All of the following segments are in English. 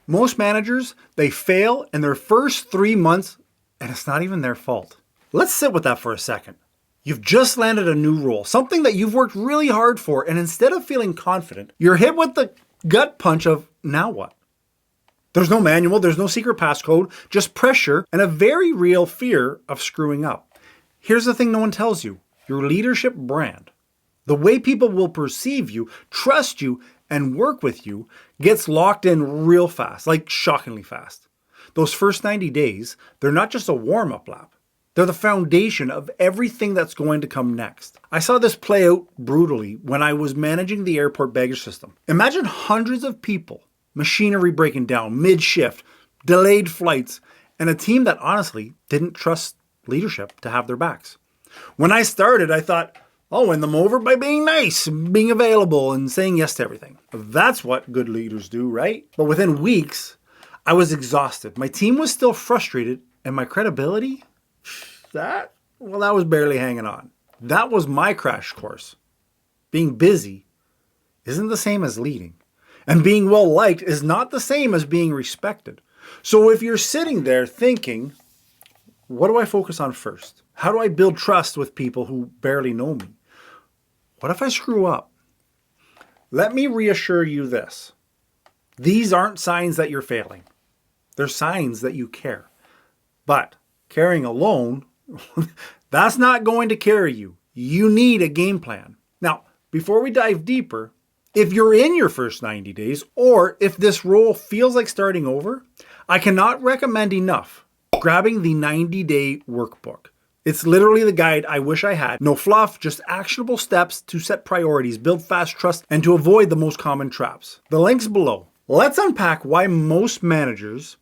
Most managers, they fail in their first 3 months, and it's not even their fault. Let's sit with that for a second. You've just landed a new role, something that you've worked really hard for, and instead of feeling confident, you're hit with the gut punch of, now what? There's no manual, there's no secret passcode, just pressure and a very real fear of screwing up. Here's the thing no one tells you, your leadership brand. The way people will perceive you, trust you, and work with you gets locked in real fast, like shockingly fast. Those first 90 days, they're not just a warm-up lap. They're the foundation of everything that's going to come next. I saw this play out brutally when I was managing the airport baggage system. Imagine hundreds of people, machinery breaking down, mid-shift, delayed flights, and a team that honestly didn't trust leadership to have their backs. When I started, I thought, I'll win them over by being nice, being available, and saying yes to everything. That's what good leaders do, right? But within weeks, I was exhausted. My team was still frustrated, and my credibility? That was barely hanging on. That was my crash course. Being busy isn't the same as leading. And being well liked is not the same as being respected. So if you're sitting there thinking, what do I focus on first? How do I build trust with people who barely know me? What if I screw up? Let me reassure you this. These aren't signs that you're failing. They're signs that you care. But caring alone, that's not going to carry you. You need a game plan. Now, before we dive deeper, if you're in your first 90 days, or if this role feels like starting over, I cannot recommend enough grabbing the 90-day workbook. It's literally the guide I wish I had. No fluff, just actionable steps to set priorities, build fast trust, and to avoid the most common traps. The link's below. Let's unpack why most managers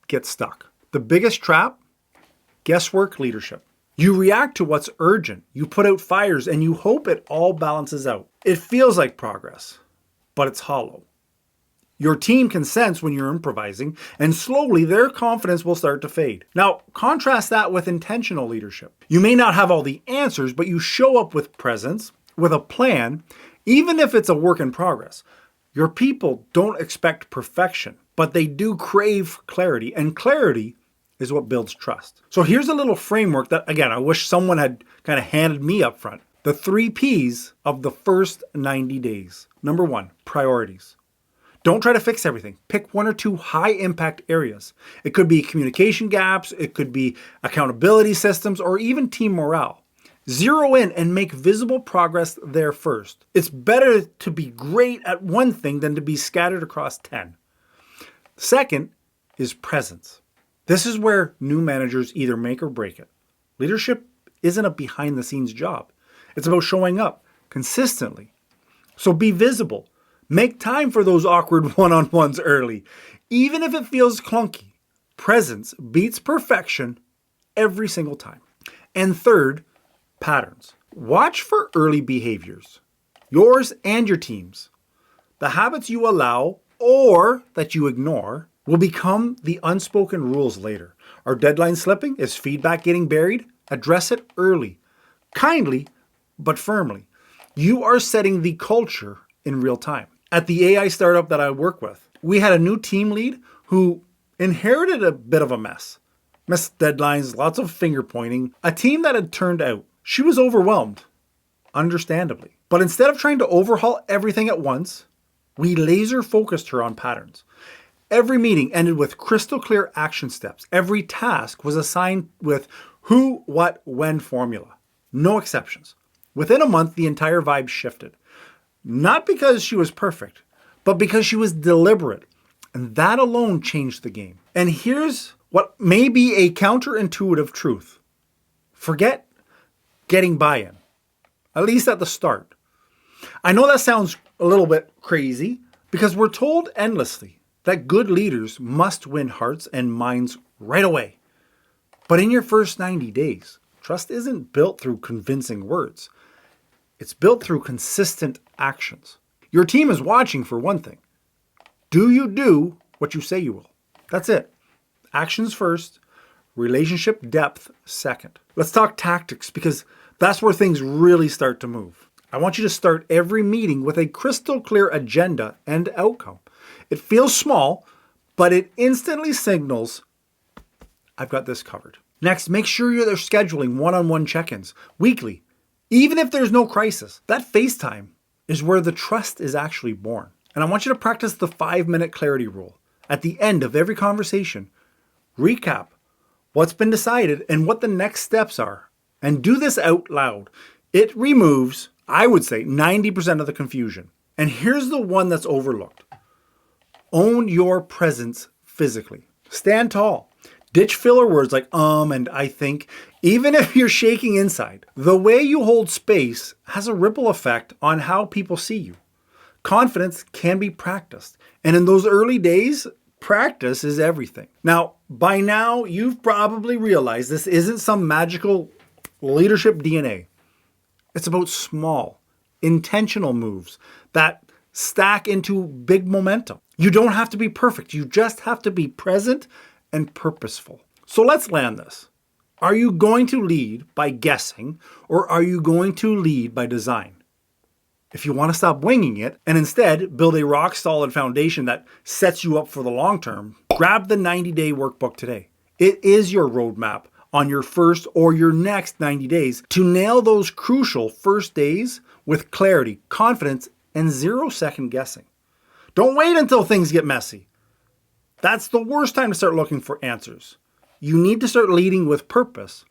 get stuck. The biggest trap? Guesswork leadership. You react to what's urgent. You put out fires and you hope it all balances out. It feels like progress, but it's hollow. Your team can sense when you're improvising, and slowly their confidence will start to fade. Now, contrast that with intentional leadership. You may not have all the answers, but you show up with presence, with a plan, even if it's a work in progress. Your people don't expect perfection, but they do crave clarity, and clarity is what builds trust. So here's a little framework that, again, I wish someone had kind of handed me up front. The 3 Ps of the first 90 days. Number 1, priorities. Don't try to fix everything. Pick 1 or 2 high impact areas. It could be communication gaps, it could be accountability systems, or even team morale. Zero in and make visible progress there first. It's better to be great at one thing than to be scattered across 10. Second is presence. This is where new managers either make or break it. Leadership isn't a behind the scenes job. It's about showing up consistently. So be visible. Make time for those awkward one-on-ones early. Even if it feels clunky, presence beats perfection every single time. And third, patterns. Watch for early behaviors, yours and your team's. The habits you allow or that you ignore will become the unspoken rules later. Are deadlines slipping? Is feedback getting buried? Address it early, kindly, but firmly. You are setting the culture in real time. At the AI startup that I work with, we had a new team lead who inherited a bit of a mess. Missed deadlines, lots of finger pointing, a team that had turned out. She was overwhelmed, understandably. But instead of trying to overhaul everything at once, we laser focused her on patterns. Every meeting ended with crystal clear action steps. Every task was assigned with who, what, when formula. No exceptions. Within a month, the entire vibe shifted. Not because she was perfect, but because she was deliberate. And that alone changed the game. And here's what may be a counterintuitive truth. Forget getting buy-in, at least at the start. I know that sounds a little bit crazy because we're told endlessly that good leaders must win hearts and minds right away. But in your first 90 days, trust isn't built through convincing words. It's built through consistent actions. Your team is watching for one thing. Do you do what you say you will? That's it. Actions first, relationship depth second. Let's talk tactics because that's where things really start to move. I want you to start every meeting with a crystal clear agenda and outcome. It feels small, but it instantly signals, I've got this covered. Next, make sure you're scheduling one-on-one check-ins weekly, even if there's no crisis. That FaceTime is where the trust is actually born. And I want you to practice the 5-minute clarity rule. At the end of every conversation, recap what's been decided and what the next steps are. And do this out loud. It removes, I would say, 90% of the confusion. And here's the one that's overlooked. Own your presence physically. Stand tall. Ditch filler words like and I think, even if you're shaking inside. The way you hold space has a ripple effect on how people see you. Confidence can be practiced. And in those early days, practice is everything. Now, by now, you've probably realized this isn't some magical leadership DNA. It's about small, intentional moves that stack into big momentum. You don't have to be perfect. You just have to be present and purposeful. So let's land this. Are you going to lead by guessing, or are you going to lead by design? If you want to stop winging it and instead build a rock solid foundation that sets you up for the long term, grab the 90-day workbook today. It is your roadmap on your first or your next 90 days to nail those crucial first days with clarity, confidence, and 0 second guessing. Don't wait until things get messy. That's the worst time to start looking for answers. You need to start leading with purpose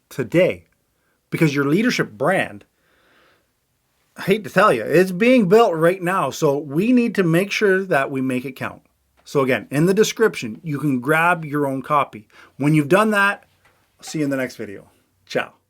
today, because your leadership brand, I hate to tell you, it's being built right now. So we need to make sure that we make it count. So again, in the description, you can grab your own copy. When you've done that, I'll see you in the next video. Ciao.